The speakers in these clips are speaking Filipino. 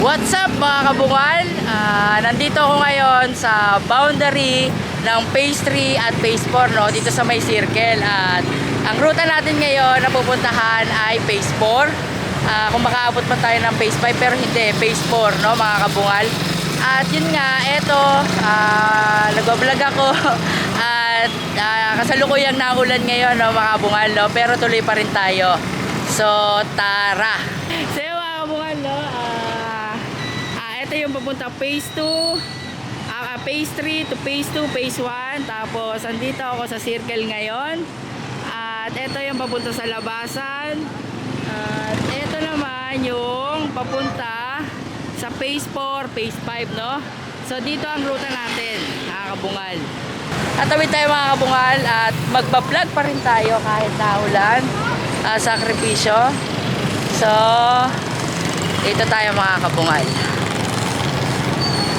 What's up mga kabungal? Nandito ako ngayon sa boundary ng Phase 3 at Phase 4, no? Dito sa may circle. At ang ruta natin ngayon na pupuntahan ay Phase 4. Kung makaabot pa tayo ng Phase 5, pero hindi, Phase 4, no, mga kabungal. At yun nga, eto, nag-vlog ako at kasalukuyang naulan ngayon, no, mga kabungal, no? Pero tuloy pa rin tayo. So, tara! So, mga kabungal, no? Ito yung papunta Phase 2, Phase 3 to Phase 2, Phase 1. Tapos andito ako sa circle ngayon. At ito yung papunta sa labasan. At ito naman yung papunta sa Phase 4, Phase 5, no? So dito ang ruta natin, mga kabungal. Tatawid tayo mga kabungal at magbablog pa rin tayo kahit naulan. Sakripisyo. So dito tayo mga kabungal.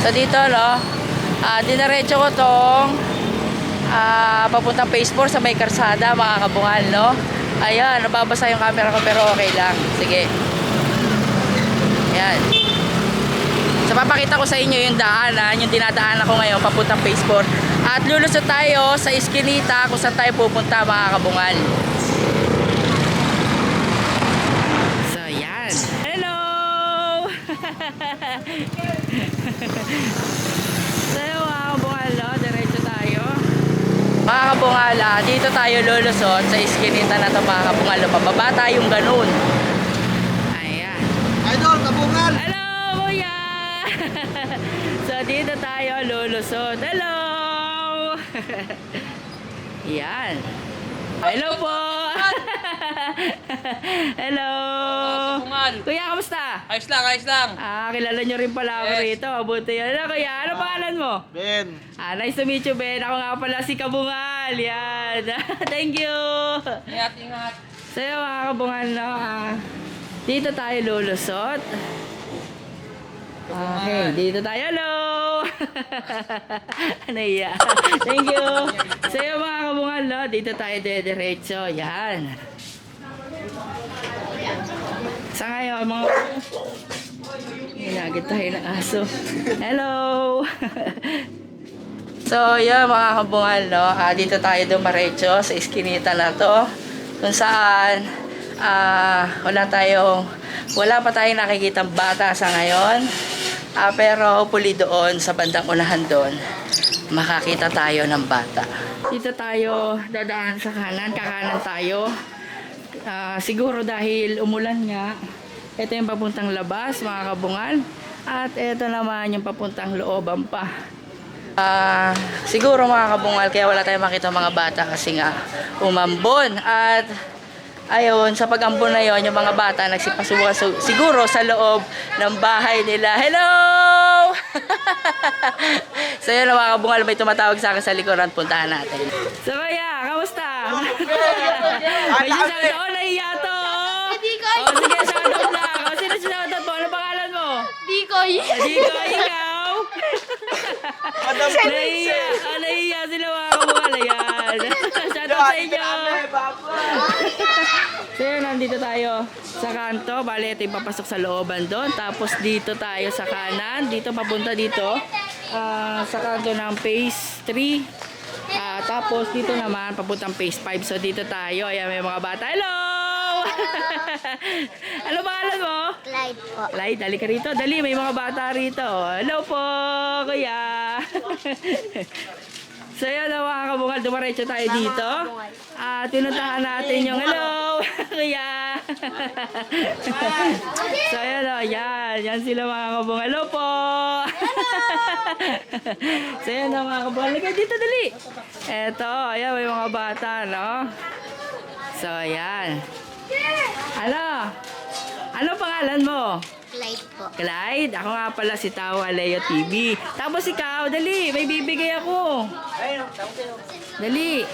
So dito, no, dinaretso ko tong papuntang Phase 4 sa may karsada, mga kabungal, no. Ayan, nababasa yung camera ko pero okay lang. Sige. Ayan. So papakita ko sa inyo yung daanan, yung dinadaanan ko ngayon papuntang Phase 4. At lulusot tayo sa Eskinita kung saan tayo pupunta, mga kabungal. So ayan. Hello! Tayo mga kabungal, no? Diretso tayo. Mga kabungal, dito tayo lulusot sa Eskinita na ito, mga kabungal. Pababa tayong ganun. Ayan. Idol, kabungal! Hello, kuya! So dito tayo lulusot. Hello! Yan. Hello po! Hello! Kuya, kamusta? Ayos lang, ayos lang. Kilala nyo rin pala ako Yes. rito. Mabuti yun. Ano kuya? Ano pangalan mo? Ben. Nice to meet you, Ben. Ako nga pala si Kabungal. Yan. Thank you. Ingat, ingat. So yun, mga Kabungal, no? Dito tayo lulusot. Okay, dito tayo. Hello! Ano iya? Thank you. So yun, mga Kabungal, no? Dito tayo diretso. Yan. Sa ngayon, mga hinagit tayo ng aso. Hello! So, yeah, mga kabungal, no? Dito tayo dumaretso sa Eskinita na to. Kung saan, wala pa tayong nakikitang bata sa ngayon. Pero hopefully doon, sa bandang unahan doon, makakita tayo ng bata. Dito tayo dadaan sa kanan, kakanan tayo. Siguro dahil umulan nga, ito yung papuntang labas, mga kabungal. At ito naman yung papuntang looban pa. Siguro mga kabungal, kaya wala tayong makita mga bata kasi nga umambon. At ayun, sa pag-ambon na yon, yung mga bata nagsipasukan siguro sa loob ng bahay nila. Hello! So yun mga kabungal, may tumatawag sa akin sa likuran, puntahan natin. So kaya, kamusta? May shoutout, oh, nahiya to. Sige, shoutout lang. Sino shoutout mo? Ano pangalan mo? Dikoy. Dikoy, ikaw? Nahiya sila mga kabungal. Ayan. Shoutout sa inyo. So yun, nandito tayo sa kanto. Bale, ito yung papasok sa looban doon. Tapos dito tayo sa kanan. Dito, papunta dito. Sa kanto ng Phase 3. Tapos dito naman, papuntang Phase 5. So dito tayo. Ayan, may mga bata. Hello! Ano pangalan mo? Clyde po. Clyde, dali ka rito. Dali, may mga bata rito. Hello po, kuya. So yun, mga kabungal, dumaretso tayo dito. At tinuntahan natin yung hello, kuya. So yun, yan. Yan sila mga kabungal. Hello po. So yun, mga kabungal. Lagay dito, dali. Eto, ayan, may mga bata, no? So, yan. Ano? Ano pangalan mo? Clyde po. Clyde, ako nga pala si Tao Aleo TV. Tapos ikaw, dali, may bibigay ako. Dali.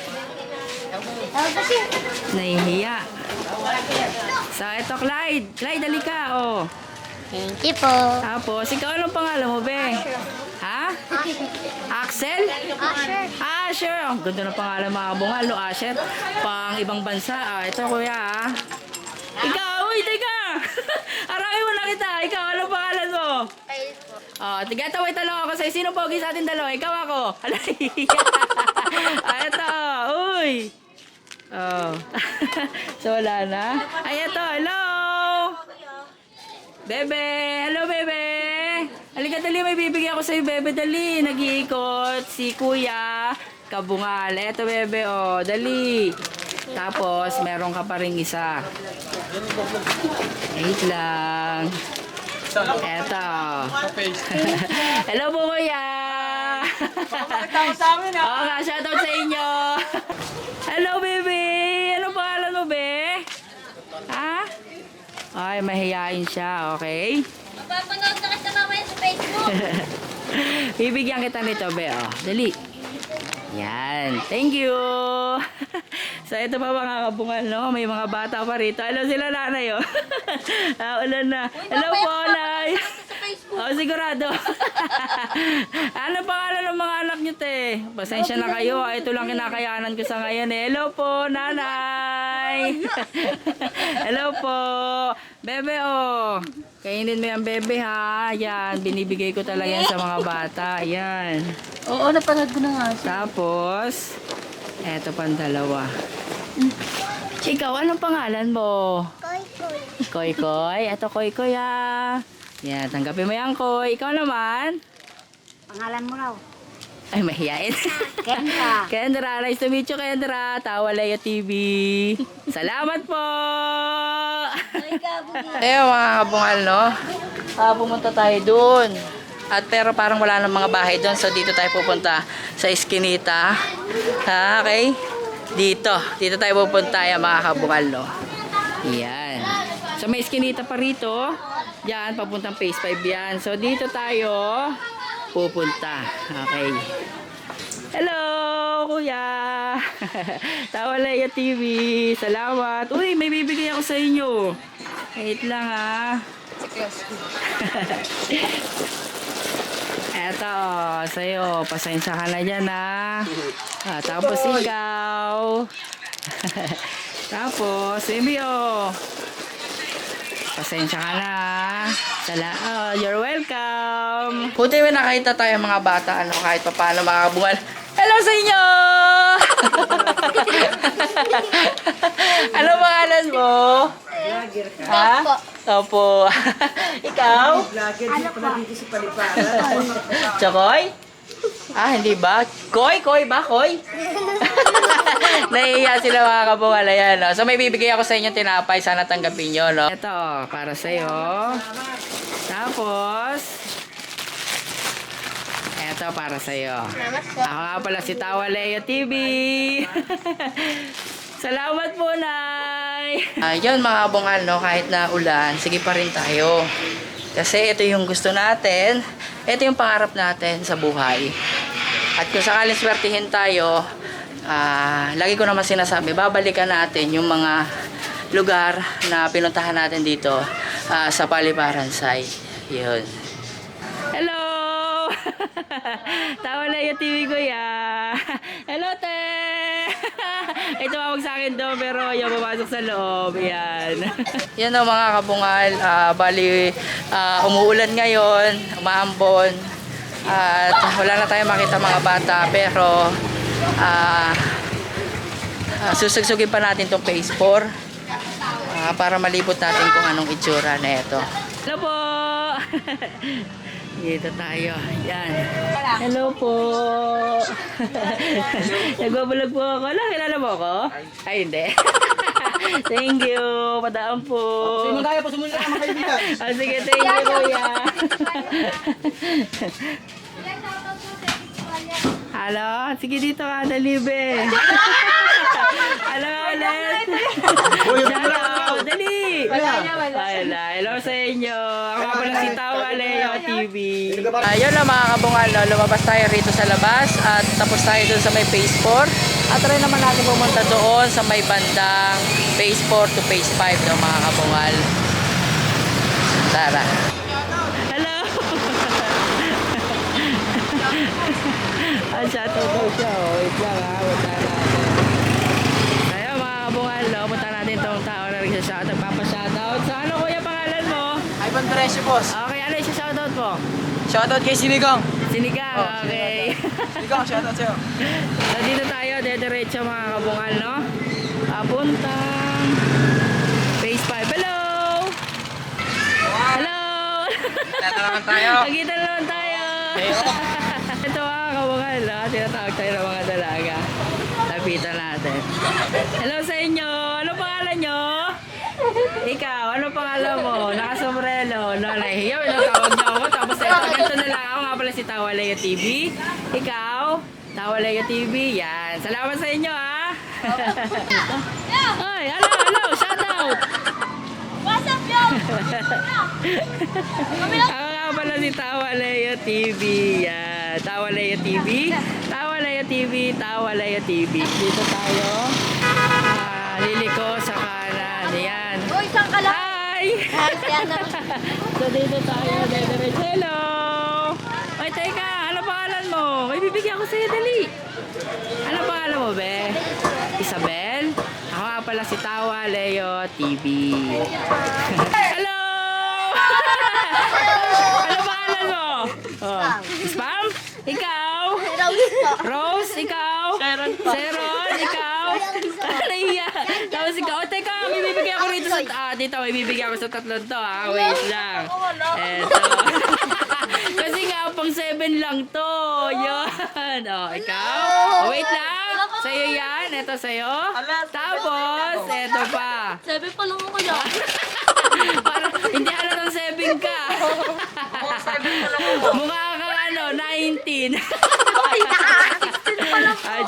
Nahihiya. So, eto Clyde. Clyde, dali ka, oh. Thank you po. Tapos, ikaw, anong pangalan mo, be? Ha? Axel? Sure. Sure. Ang ganda ng pangalan mga bungal, no? Asher. Pang ibang bansa. Ito, kuya, ah. Ikaw, uy, teka! Harapin mo na kita. Ikaw, ano pangalan mo? Kyle po. Oh, tigataway talong ako sa'yo. Sino pogi sa atin dalawa? Ikaw ako. Alay. Ito. Uy. Oh. So, wala na. Ay, ito. Hello. Bebe. Hello, Bebe. Halika, dali. May bibigyan ako sa'yo, Bebe. Dali. Nag-iikot si Kuya Kabungal. Eto, Bebe. Oh, dali. Tapos, meron ka pa rin isa. Wait lang. Eto. Hello po, Kuya. Pakita sa amin ha. Oo nga, shoutout sa inyo. Hello, baby. Ano pangalan mo, be? Ha? Ay, mahihain siya, okay? Mapapanood na kita mamaya sa Facebook. Bibigyan kita nito, be. Oh, dali. Yan. Thank you. So, ito pa mga kabungal, no? May mga bata pa rito. Hello sila, nanay, oh. Ulan na. Hello po, nay. Oh, sigurado. Ano pangalan ng mga anak niyo, te? Pasensya na kayo. Ito lang kinakayanan ko sa ngayon, eh. Hello po, nanay. Hello po. Bebe, oh. Kainin mo yan, bebe, ha. Yan, binibigay ko talaga yan sa mga bata. Yan. Oo, napanood ko na nga. Tapos, eto pang dalawa. Ikaw, anong pangalan mo? Koy, koy. Koy Koy. Eto Koy Koy, ha. Yan, tanggapin mo yan, Koy. Ikaw naman? Pangalan mo raw. Ay, mahihain. Kendra. Kendra, nice to meet you, Kendra. Tawa Leo TV. Salamat po! Ayun, mga kabungal, no? Pumunta tayo dun. At pero parang wala nang mga bahay doon. So, dito tayo pupunta sa Eskinita. Ha, okay? Dito. Dito tayo pupunta, yung mga kabungal, no? Yan. So, may Eskinita pa rito. Yan, papuntang Phase 5 yan. So, dito tayo pupunta. Okay. Hello, kuya. Tawa Leo TV. Salamat. Uy, may bibigay ako sa inyo. Wait lang, ha. Eto, sa'yo. Pasensya ka na dyan, ha. Tapos ikaw. Tapos, Emio. Pasensya ka na, ha. You're welcome. Buti may nakita tayo mga bata, ano, kahit pa paano mga kabungal. Hello sa inyo! Ano pangalan mo? Ha? Opo. Ikaw? Chokoy? Hindi ba? Koy ba? Koy? Nahihiya sila mga kabungal. Ayan, no? So may bibigay ako sa inyo tinapay. Sana tanggapin nyo, no? Ito, para sa'yo. Tapos, ito para sa'yo. Ako nga pala si Tawa Leo TV. Salamat po, Nay. Ayun mga kabungal, no? Kahit na ulan, sige pa rin tayo. Kasi ito yung gusto natin. Ito yung pangarap natin sa buhay. At kung sakaling swertihin tayo, lagi ko naman sinasabi, babalikan natin yung mga lugar na pinuntahan natin dito sa Paliparan side. Yun. Hello! Tawa Leo TV, kuya. Hello, te! Ito tumawag sa akin doon, pero yung pumasok sa loob. Yan. Yan o mga kabungal. Bali, umuulan ngayon, umaambon. At wala na tayong makita mga bata, pero susugsugin pa natin itong Phase 4 para malibot natin kung anong itsura na ito. Hello po! Dito tayo. Yan. Hello po. Nagbabalag po ako. Kilala mo ako? Ay, hindi. Thank you. Padaan po. Sino tayo? Pasumunod na mga kaibigan. Sige, thank you, kuya. Hello? Sige dito ka, dalibe. Hello ulit. Hello, dali. Wala. Hello sa inyo. Ako nga pala si Tawa Leo TV. Ayun na mga kabungal, no? Lumabas tayo rito sa labas at tapos tayo doon sa may Phase 4. At try naman natin pumunta doon sa may bandang Phase 4 to Phase 5, no, mga kabungal. Tara. Hello. Shoutout daw siya, oh. Wait lang, ha. Punta natin. Ayun, mga kabungal, no? Punta natin itong tao na rin siya shoutout. Papa-shoutout. Sa ano, kuya, pangalan Nice yung boss. Okay, ano yung shoutout mo? Shoutout kay Sinigang. Sinigang, Oh, okay. Sinigang, shoutout sa'yo. So dito tayo, dediretso mga kabungal, no? Papuntang Phase 5. Hello! Hello! Kita na naman tayo. Nakita na naman tayo! Heyo. Ito mga kabungal, no? Tinatawag tayo ng mga dalaga. Lapitan natin. Hello sa inyo! Ano pangalan nyo? Ikaw, ano pangalan mo? Nakasombrelo. No, nahihiya. Ano tawag niyo ako? Tapos ito, ganito na lang ako. Nga pala si Tawalea TV. Ikaw, Tawalea TV. Yan. Salamat sa inyo, ha? Ay, hello, shout out! What's up, yo? Ako nga pala si Tawalea TV. Yan. Tawalea TV. Tawalea TV. Tawalea TV. Dito tayo. Liliko sa kanan. Yan. Uy, saan ka lang? Hi! Yan na. So dito tayo. Dediretso. Hello! Ay, teka. Ano pangalan mo? May bibigyan ko sa'yo. Dali. Ano pangalan mo, be? Isabel? Ako nga pala si Tawalea TV. Hello! Ano pangalan mo? Oh. Spam? Ikaw? Rose? Ikaw? Sharon? Ikaw? Nahiya. Tapos ikaw, oh, teka, may bibigyan ako rito sa, dito, may bibigyan ako sa tatlong to, wait lang. Eto. Kasi nga, pang 7 lang to. Yan. Oh, ikaw? Oh, wait lang. Sa'yo yan. Eto sa'yo. Tapos, eto pa. 7 pa lang ako yan. Parang, hindi halatang 7 ka. Mukha kang ano, 19.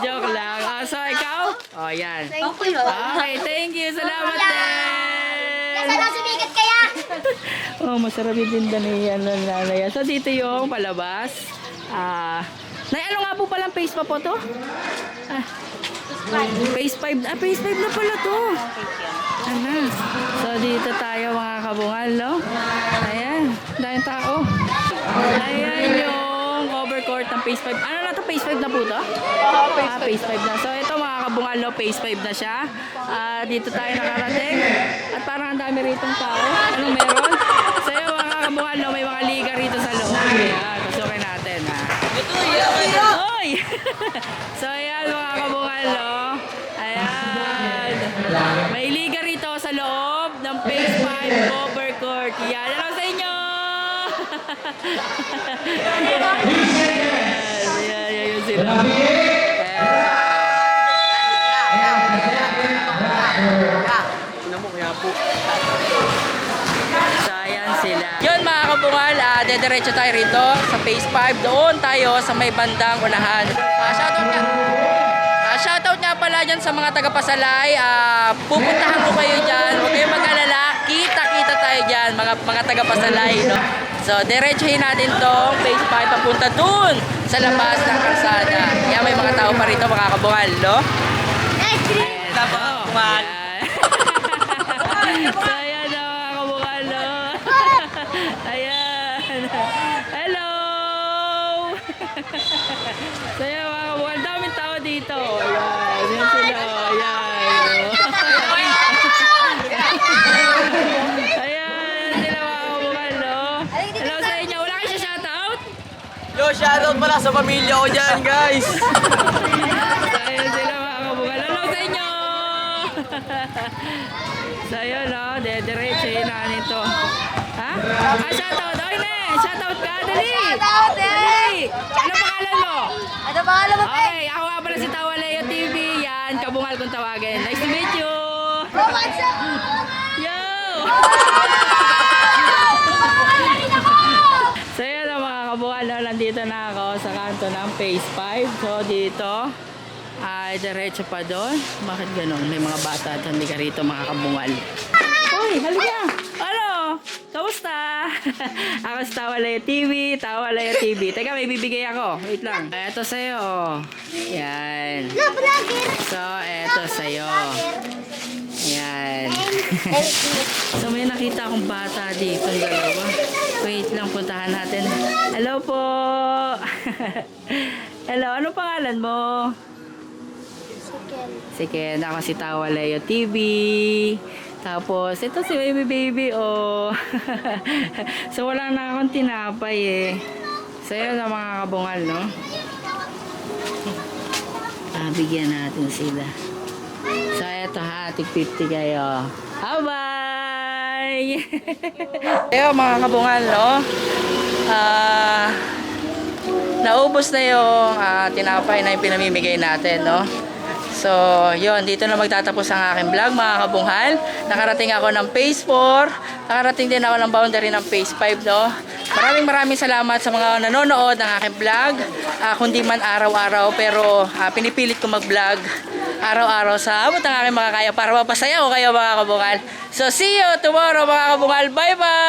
Joke lang. So, ikaw? Oh, yan. Thank you. Okay, thank you. Salamat din. Sana sumigat kaya? Oh, masarap yung tinda ni nanay. So, dito yung palabas. Nay, ano nga po palang phase pa po to? Phase 5. Phase 5 na pala to. Ano? So, dito tayo mga kabungal, no? Ayan. Dahil tao. Ayan yung overcourt ng phase 5. Ano na to? Phase 5 na po to? Phase 5 na. So, ito mga kabungal, no? Phase 5 na siya. Dito tayo nakarating. At parang ang dami ritong tao. Anong meron? So, yung mga kabungal, no? May mga liga rito sa loob. Ayan. Pasukin natin, ha? Oy! So, ayan mga kabungal, no? Ayan. May liga rito sa loob ng Phase 5 overcourt. Yan. Hello sa inyo! Ayan, yun sila. So, ayan sila. Yun mga kabungal, dediretso tayo rito sa Phase 5. Doon tayo sa may bandang unahan. Shoutout nga pala dyan sa mga taga-Pasalay. Pupuntahan ko kayo dyan. Huwag kayong mag-alala. Kita-kita tayo dyan, mga taga-Pasalay. No? So, diretsuhin natin tong Phase 5 papunta dun sa labas ng kalsada. Yan, may mga tao pa rito, mga kabungal, no? Kabungal. So, ayan na, mga kabungal, no? Ayan. Hello! So, ayan, mga kabungal, daming tao dito. Ayan, yan sila. Ayan. Ayan, sila mga kabungal, no? Hello sa inyo. Wala kayo siya shoutout? Yo, shoutout pala sa pamilya ko dyan, guys. Ayan sila mga kabungal. Hello sa inyo! So, yun, no? Dediretsuhin na nito. Ha? Shoutout! Oy, ne! Shoutout ka! Dali! Shoutout, eh! Dali! Ano pangalan mo? Ano ba alam mo? Okay, ako nga pala si Tawalea TV. Yan, kabungal kung tawagin. Nice to meet you! What's up? Yo! So, yun na mga kabungal. No? Nandito na ako sa kanto ng Phase 5. So, dito. Diretso pa doon. Bakit ganun? May mga bata at hindi ka rito mga kabungal. Hoy, halika! Ano? Kamusta? Ako si Tawalea TV, Tawalea TV. Teka, may bibigay ako. Wait lang. Eto sa'yo. Yan. So, eto sa'yo. Yan. So, may nakita akong bata dito. Dalawa. Wait lang, puntahan natin. Hello po! Hello, ano pangalan mo? Sige, ako si Tawalea TV. Tapos, ito si baby, oh. So, wala na akong tinapay, eh. So, yun ang mga kabungal, no? Bigyan natin sila. So, ito ha, tig 50 kayo. Bye-bye! Ayun, mga kabungal, no? Naubos na yung tinapay na yung pinamimigay natin, no? So, yun, dito na magtatapos ang aking vlog, mga kabunghal. Nakarating ako ng phase 4. Nakarating din ako ng boundary ng phase 5, no? Maraming salamat sa mga nanonood ng aking vlog. Kundi man araw-araw, pero pinipilit ko mag-vlog araw-araw sa abot ng aking mga kaya para mapasaya ko kayo, mga kabunghal. So, see you tomorrow, mga kabunghal. Bye-bye!